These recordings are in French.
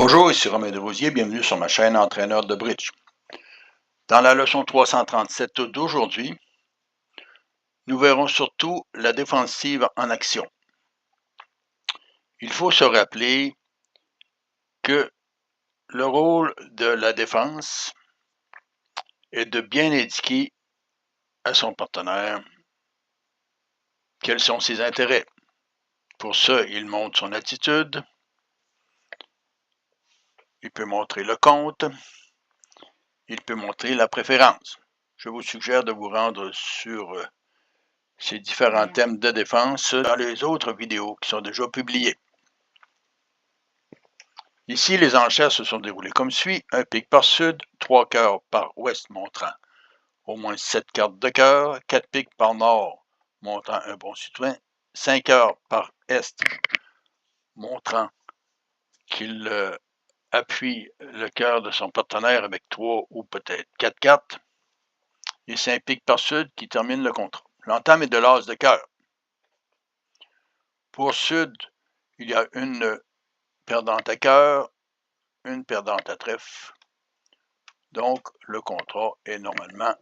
Bonjour, ici Romain Desrosiers, bienvenue sur ma chaîne Entraîneur de bridge. Dans la leçon 337 d'aujourd'hui, nous verrons surtout la défensive en action. Il faut se rappeler que le rôle de la défense est de bien indiquer à son partenaire quels sont ses intérêts. Pour ça, il montre son attitude, il peut montrer le compte, il peut montrer la préférence. Je vous suggère de vous rendre sur ces différents thèmes de défense dans les autres vidéos qui sont déjà publiées. Ici, les enchères se sont déroulées comme suit. Un pique par sud, 3 cœurs par ouest montrant au moins 7 cartes de cœur, 4 piques par nord montrant un bon soutien, 5 cœurs par est montrant qu'il appuie le cœur de son partenaire avec 3 ou peut-être 4 cartes, et 5 piques par sud qui termine le contrat. L'entame est de l'as de cœur. Pour sud, il y a une perdante à cœur, une perdante à trèfle. Donc, le contrat est normalement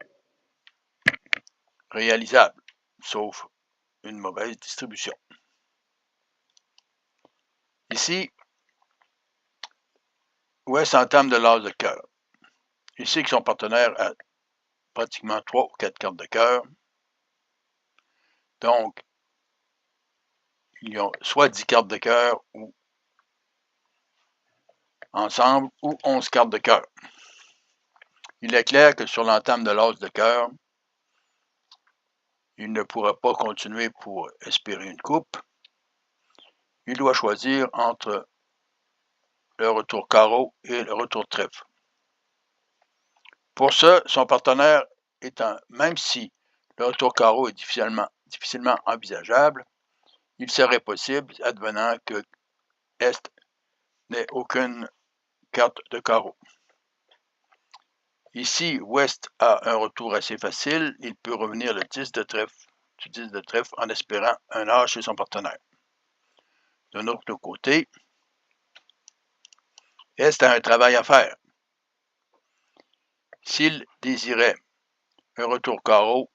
réalisable, sauf une mauvaise distribution. Ici, ouest entame de l'as de cœur. Ici, que son partenaire a pratiquement 3 ou 4 cartes de cœur. Donc, ils ont soit 10 cartes de cœur ou ensemble, ou 11 cartes de cœur. Il est clair que sur l'entame de l'as de cœur, il ne pourra pas continuer pour espérer une coupe. Il doit choisir entre le retour carreau et le retour trèfle. Pour ça, son partenaire étant, même si le retour carreau est difficilement envisageable, il serait possible, advenant que Est n'ait aucune carte de carreau. Ici, Ouest a un retour assez facile, il peut revenir le 10 de trèfle, en espérant un as chez son partenaire. D'un autre côté, Est a un travail à faire. S'il désirait un retour carreau,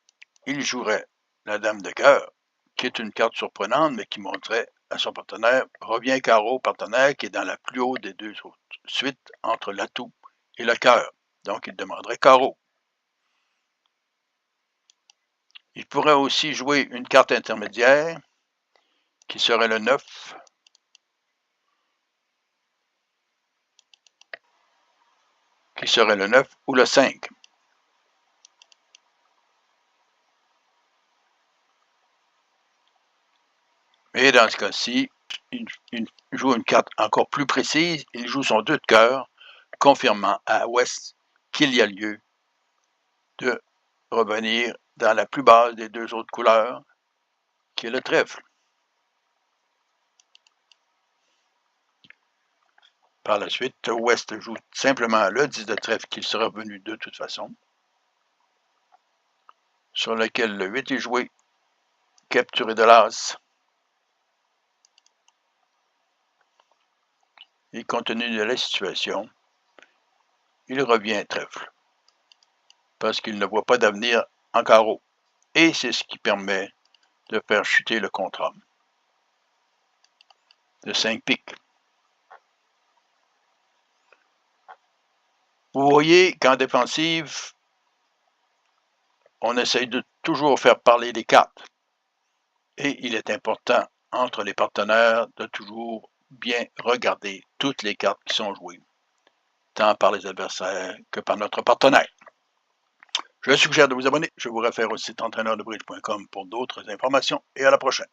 il jouerait la dame de cœur, qui est une carte surprenante, mais qui montrait à son partenaire, revient carreau partenaire qui est dans la plus haute des deux autres suites entre l'atout et le cœur. Donc, il demanderait carreau. Il pourrait aussi jouer une carte intermédiaire, qui serait le 9, ou le 5. Mais dans ce cas-ci, il joue une carte encore plus précise, il joue son 2 de cœur, confirmant à Ouest qu'il y a lieu de revenir dans la plus basse des deux autres couleurs, qui est le trèfle. Par la suite, Ouest joue simplement le 10 de trèfle qui sera revenu de toute façon, sur lequel le 8 est joué, capturé de l'as. Et compte tenu de la situation, il revient trèfle, parce qu'il ne voit pas d'avenir en carreau. Et c'est ce qui permet de faire chuter le contrat de 5 piques. Vous voyez qu'en défensive, on essaye de toujours faire parler les cartes. Et il est important, entre les partenaires, de toujours bien regarder toutes les cartes qui sont jouées, tant par les adversaires que par notre partenaire. Je suggère de vous abonner. Je vous réfère au site entraîneurdebridge.com pour d'autres informations et à la prochaine.